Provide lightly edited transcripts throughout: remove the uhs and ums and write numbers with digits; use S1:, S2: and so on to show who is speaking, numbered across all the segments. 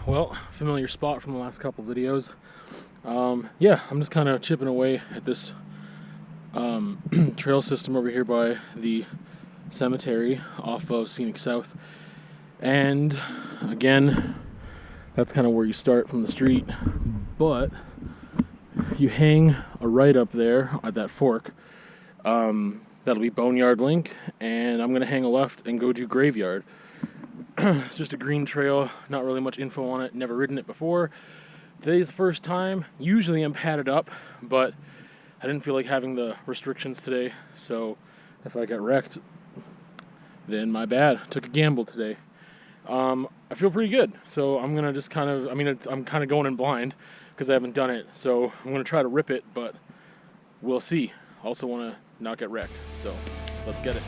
S1: well, familiar spot from the last couple videos. Yeah, I'm just kind of chipping away at this trail system over here by the cemetery off of Scenic South. And again, that's kind of where you start from the street, but you hang a right up there at that fork. That'll be Boneyard Link, and I'm going to hang a left and go to Graveyard. It's just a green trail, not really much info on it, never ridden it before. Today's the first time. Usually I'm padded up, but I didn't feel like having the restrictions today, so if I got wrecked, then my bad. Took a gamble today. I feel pretty good, so I'm gonna just kind of, I'm kind of going in blind because I haven't done it, so I'm gonna try to rip it, but we'll see. Also want to not get wrecked, so let's get it.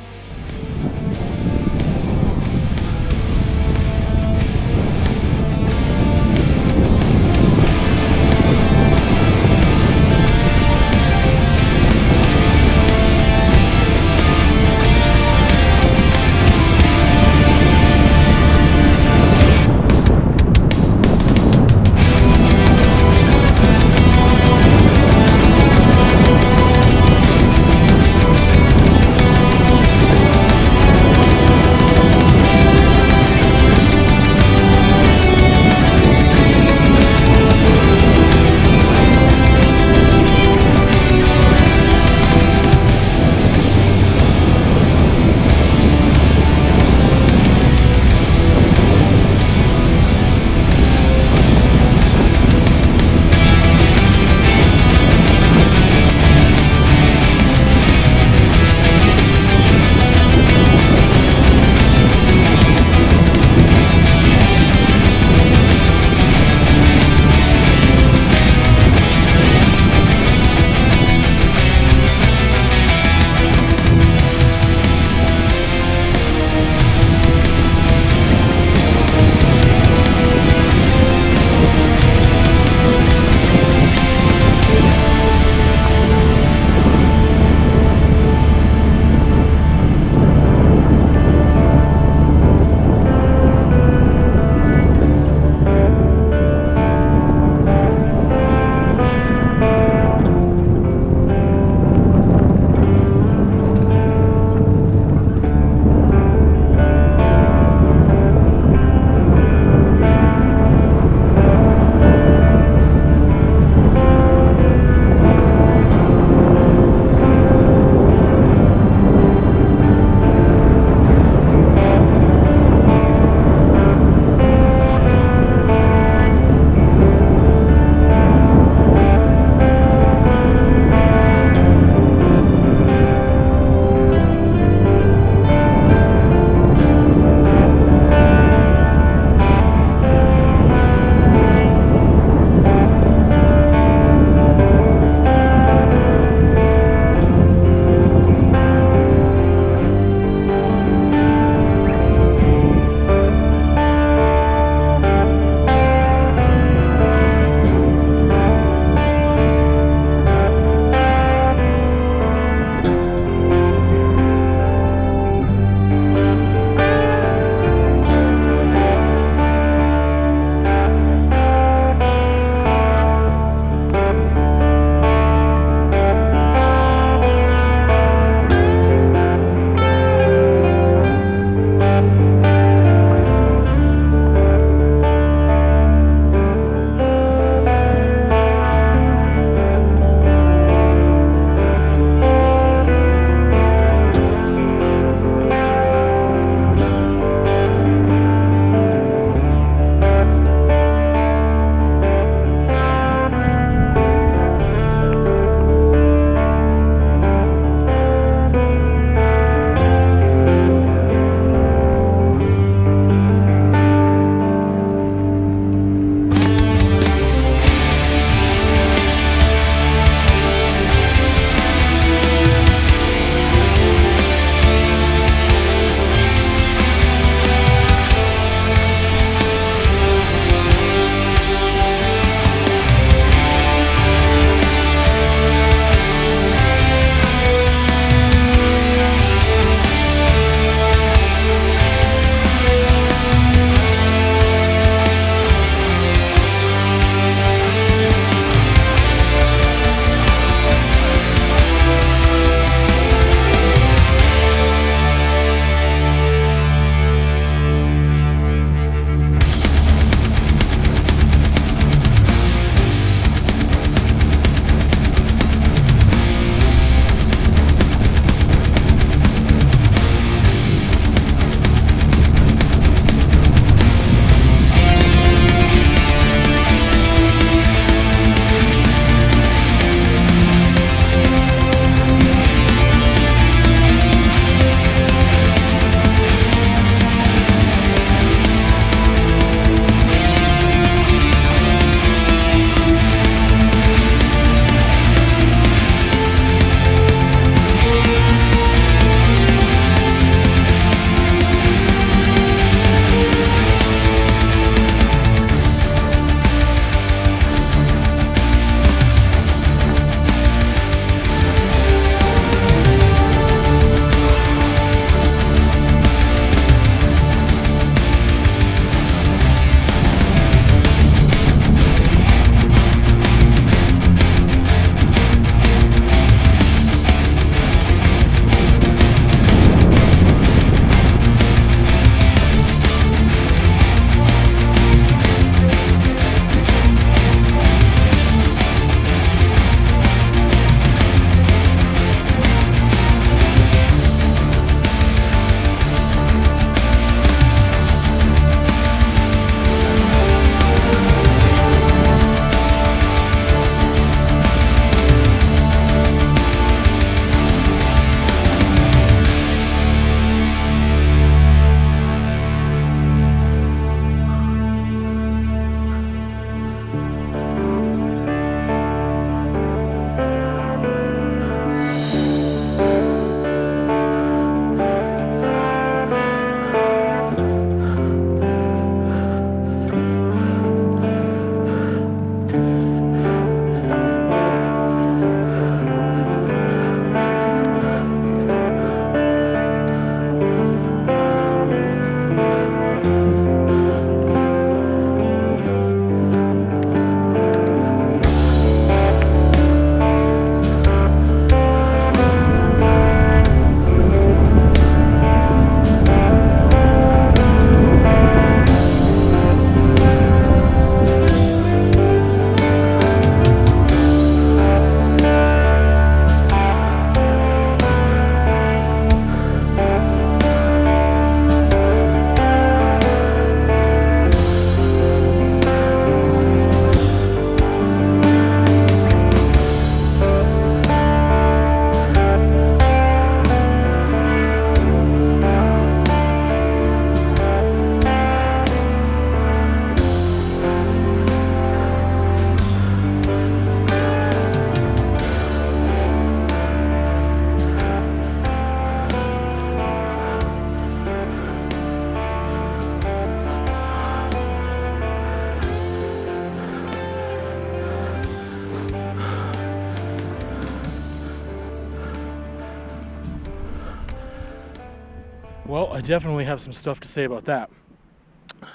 S1: Well, I definitely have some stuff to say about that.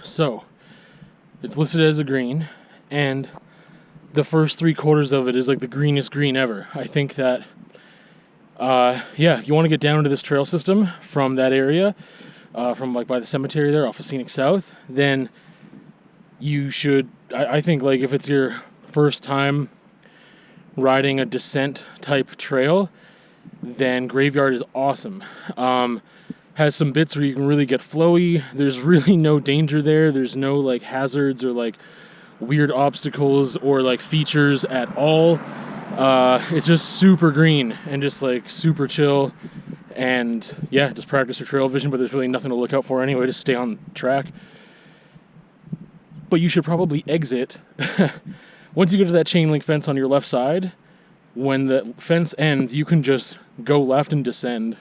S1: So, it's listed as a green, and the first 3/4 of it is like the greenest green ever. I think that, yeah, if you want to get down into this trail system from that area, from like by the cemetery there off of Scenic South, then you should, I think like if it's your first time riding a descent type trail, then Graveyard is awesome. Has some bits where you can really get flowy. There's really no danger there. There's no like hazards or like weird obstacles or like features at all. It's just super green and just like super chill, and yeah, just practice your trail vision, but there's really nothing to look out for anyway. Just stay on track. But you should probably exit once you get to that chain link fence on your left side. When the fence ends, you can just go left and descend.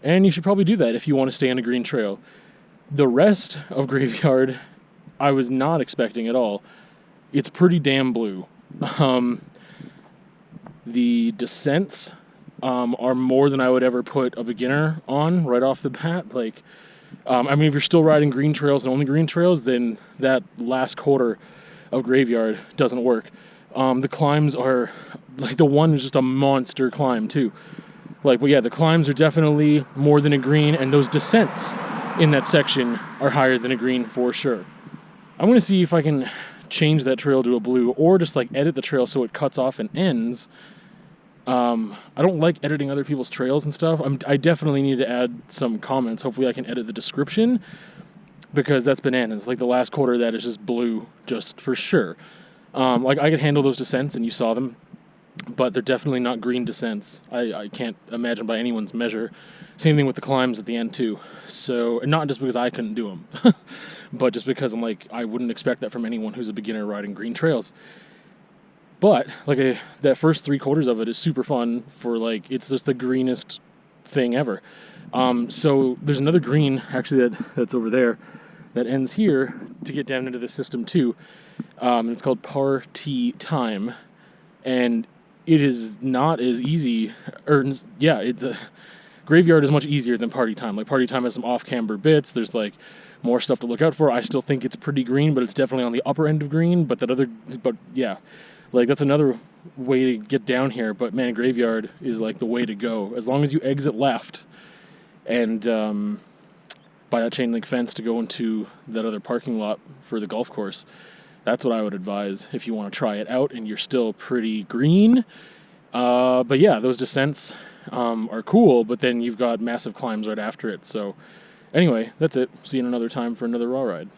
S1: And you should probably do that if you want to stay on a green trail. The rest of Graveyard, I was not expecting at all. It's pretty damn blue. The descents are more than I would ever put a beginner on right off the bat. Like, I mean, if you're still riding green trails and only green trails, then that last quarter of Graveyard doesn't work. The climbs are, like, the one is just a monster climb too. Like, but yeah, the climbs are definitely more than a green, and those descents in that section are higher than a green for sure. I'm going to see if I can change that trail to a blue, or just like edit the trail so it cuts off and ends. I don't like editing other people's trails and stuff. I definitely need to add some comments. Hopefully I can edit the description, because that's bananas. Like, the last quarter of that is just blue, just for sure. Like, I could handle those descents, and you saw them, but they're definitely not green descents. I can't imagine by anyone's measure. Same thing with the climbs at the end too. So, not just because I couldn't do them, but just because I'm like, I wouldn't expect that from anyone who's a beginner riding green trails. But like, that first 3/4 of it is super fun for, like, it's just the greenest thing ever. So there's another green actually that's over there that ends here to get down into the system too. It's called Party Time, and it is not as easy, or yeah, the Graveyard is much easier than Party Time. Like, Party Time has some off-camber bits. There's like more stuff to look out for. I still think it's pretty green, but it's definitely on the upper end of green. But yeah, like, that's another way to get down here. But man, Graveyard is like the way to go, as long as you exit left and by that chain link fence to go into that other parking lot for the golf course. That's what I would advise if you want to try it out and you're still pretty green. But yeah, those descents are cool, but then you've got massive climbs right after it. So anyway, that's it. See you another time for another raw ride.